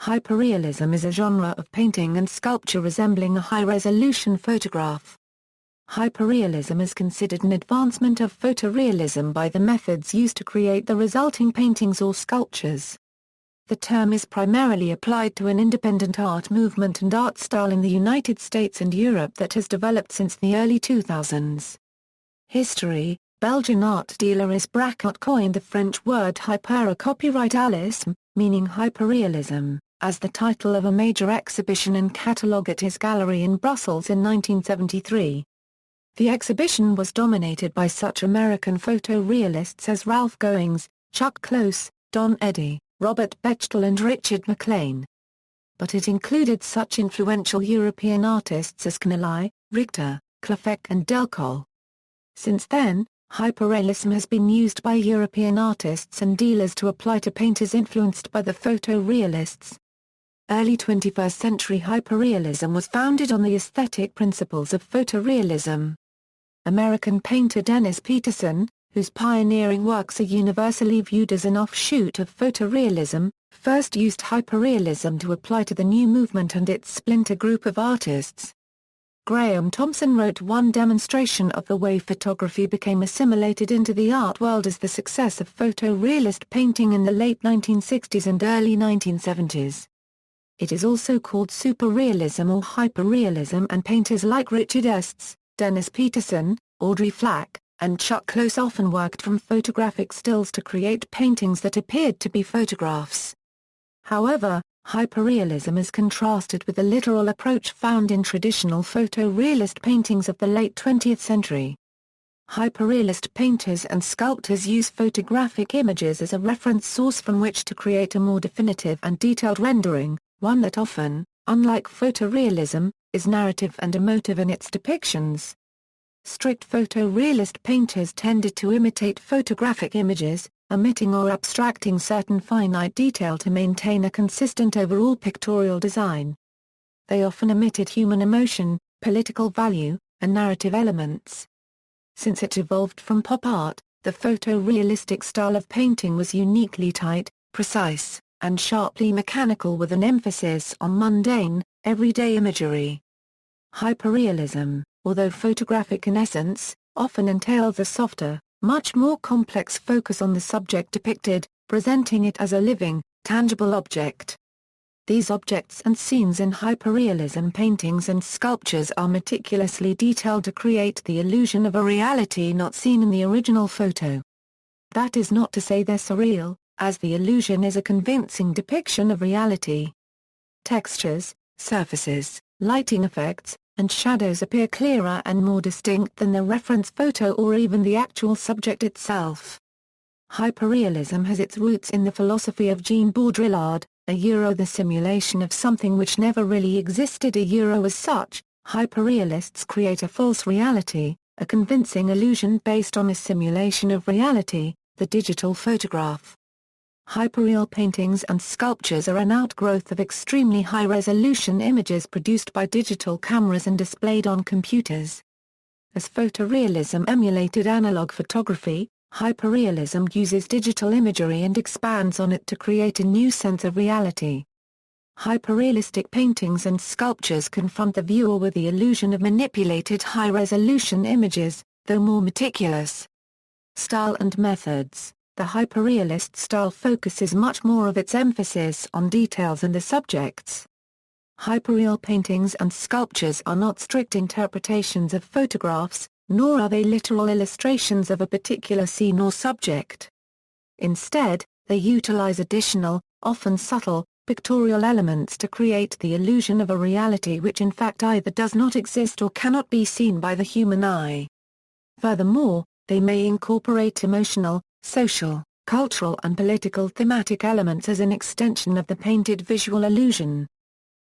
Hyperrealism is a genre of painting and sculpture resembling a high-resolution photograph. Hyperrealism is considered an advancement of photorealism by the methods used to create the resulting paintings or sculptures. The term is primarily applied to an independent art movement and art style in the United States and Europe that has developed since the early 2000s. History: Belgian art dealer Is Braquot coined the French word hyperrealism, meaning hyperrealism, as the title of a major exhibition and catalogue at his gallery in Brussels in 1973. The exhibition was dominated by such American photorealists as Ralph Goings, Chuck Close, Don Eddy, Robert Bechtel and Richard MacLean. But it included such influential European artists as Kneller, Richter, Klafek and Delcourt. Since then, hyperrealism has been used by European artists and dealers to apply to painters influenced by the photorealists. Early 21st century hyperrealism was founded on the aesthetic principles of photorealism. American painter Dennis Peterson, whose pioneering works are universally viewed as an offshoot of photorealism, first used hyperrealism to apply to the new movement and its splinter group of artists. Graham Thompson wrote one demonstration of the way photography became assimilated into the art world as the success of photorealist painting in the late 1960s and early 1970s. It is also called superrealism or hyperrealism, and painters like Richard Estes, Dennis Peterson, Audrey Flack, and Chuck Close often worked from photographic stills to create paintings that appeared to be photographs. However, hyperrealism is contrasted with the literal approach found in traditional photorealist paintings of the late 20th century. Hyperrealist painters and sculptors use photographic images as a reference source from which to create a more definitive and detailed rendering, one that often, unlike photorealism, is narrative and emotive in its depictions. Strict photorealist painters tended to imitate photographic images, omitting or abstracting certain finite detail to maintain a consistent overall pictorial design. They often omitted human emotion, political value, and narrative elements. Since it evolved from pop art, the photorealistic style of painting was uniquely tight, precise, and sharply mechanical, with an emphasis on mundane, everyday imagery. Hyperrealism, although photographic in essence, often entails a softer, much more complex focus on the subject depicted, presenting it as a living, tangible object. These objects and scenes in hyperrealism paintings and sculptures are meticulously detailed to create the illusion of a reality not seen in the original photo. That is not to say they're surreal, as the illusion is a convincing depiction of reality. Textures, surfaces, lighting effects, and shadows appear clearer and more distinct than the reference photo or even the actual subject itself. Hyperrealism has its roots in the philosophy of Jean Baudrillard, the simulation of something which never really existed. As such, hyperrealists create a false reality, a convincing illusion based on a simulation of reality, the digital photograph. Hyperreal paintings and sculptures are an outgrowth of extremely high-resolution images produced by digital cameras and displayed on computers. As photorealism emulated analog photography, hyperrealism uses digital imagery and expands on it to create a new sense of reality. Hyperrealistic paintings and sculptures confront the viewer with the illusion of manipulated high-resolution images, though more meticulous. Style and methods: the hyperrealist style focuses much more of its emphasis on details and the subjects. Hyperreal paintings and sculptures are not strict interpretations of photographs, nor are they literal illustrations of a particular scene or subject. Instead, they utilize additional, often subtle, pictorial elements to create the illusion of a reality which in fact either does not exist or cannot be seen by the human eye. Furthermore, they may incorporate emotional, social, cultural and political thematic elements as an extension of the painted visual illusion.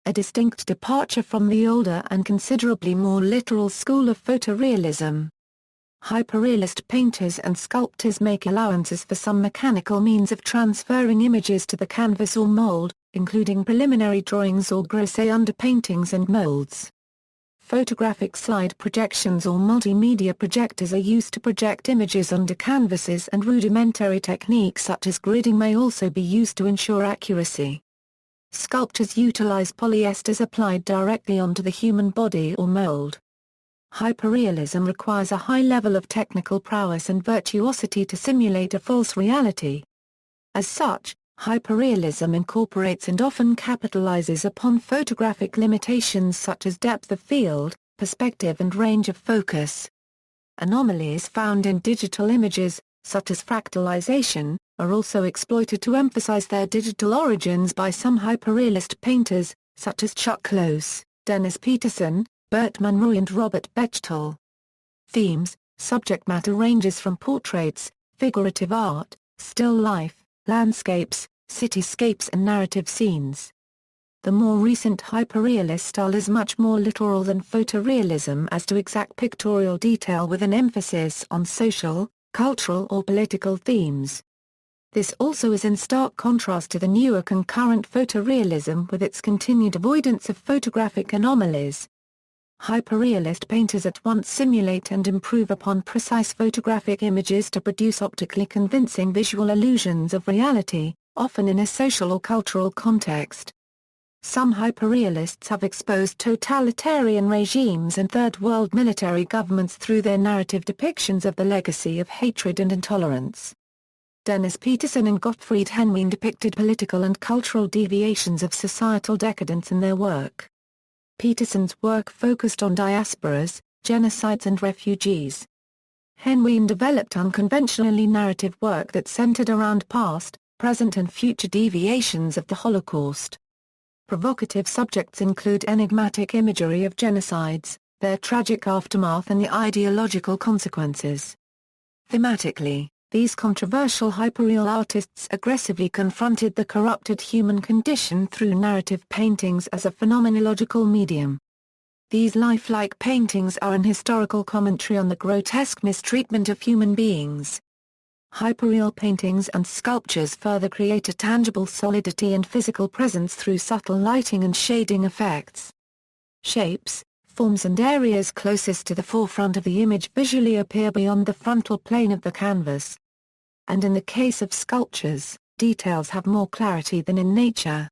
A distinct departure from the older and considerably more literal school of photorealism. Hyperrealist painters and sculptors make allowances for some mechanical means of transferring images to the canvas or mold, including preliminary drawings or gros-a underpaintings and molds. Photographic slide projections or multimedia projectors are used to project images onto canvases, and rudimentary techniques such as gridding may also be used to ensure accuracy. Sculptures utilize polyesters applied directly onto the human body or mold. Hyperrealism requires a high level of technical prowess and virtuosity to simulate a false reality. As such, hyperrealism incorporates and often capitalizes upon photographic limitations such as depth of field, perspective and range of focus. Anomalies found in digital images, such as fractalization, are also exploited to emphasize their digital origins by some hyperrealist painters, such as Chuck Close, Dennis Peterson, Bert Munro and Robert Bechtel. Themes, subject matter ranges from portraits, figurative art, still life, landscapes, cityscapes and narrative scenes. The more recent hyperrealist style is much more literal than photorealism as to exact pictorial detail with an emphasis on social, cultural or political themes. This also is in stark contrast to the newer concurrent photorealism with its continued avoidance of photographic anomalies. Hyperrealist painters at once simulate and improve upon precise photographic images to produce optically convincing visual illusions of reality, often in a social or cultural context. Some hyperrealists have exposed totalitarian regimes and third-world military governments through their narrative depictions of the legacy of hatred and intolerance. Dennis Peterson and Gottfried Henwein depicted political and cultural deviations of societal decadence in their work. Peterson's work focused on diasporas, genocides and refugees. Henwein developed unconventionally narrative work that centered around past, present and future deviations of the Holocaust. Provocative subjects include enigmatic imagery of genocides, their tragic aftermath and the ideological consequences. Thematically, these controversial hyperreal artists aggressively confronted the corrupted human condition through narrative paintings as a phenomenological medium. These lifelike paintings are an historical commentary on the grotesque mistreatment of human beings. Hyperreal paintings and sculptures further create a tangible solidity and physical presence through subtle lighting and shading effects. Shapes, forms and areas closest to the forefront of the image visually appear beyond the frontal plane of the canvas. And in the case of sculptures, details have more clarity than in nature.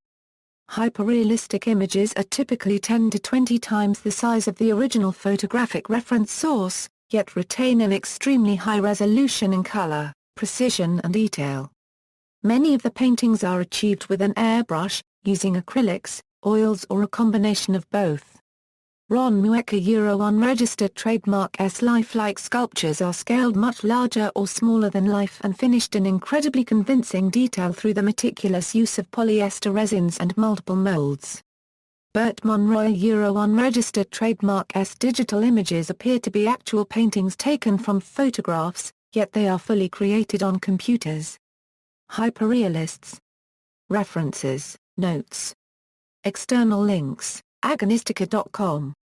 Hyperrealistic images are typically 10 to 20 times the size of the original photographic reference source, yet retain an extremely high resolution in color, precision and detail. Many of the paintings are achieved with an airbrush, using acrylics, oils or a combination of both. Ron Muecker unregistered trademark S lifelike sculptures are scaled much larger or smaller than life and finished in incredibly convincing detail through the meticulous use of polyester resins and multiple molds. Bert Munro unregistered trademark S digital images appear to be actual paintings taken from photographs, yet they are fully created on computers. Hyperrealists. References, notes. External links, agonistica.com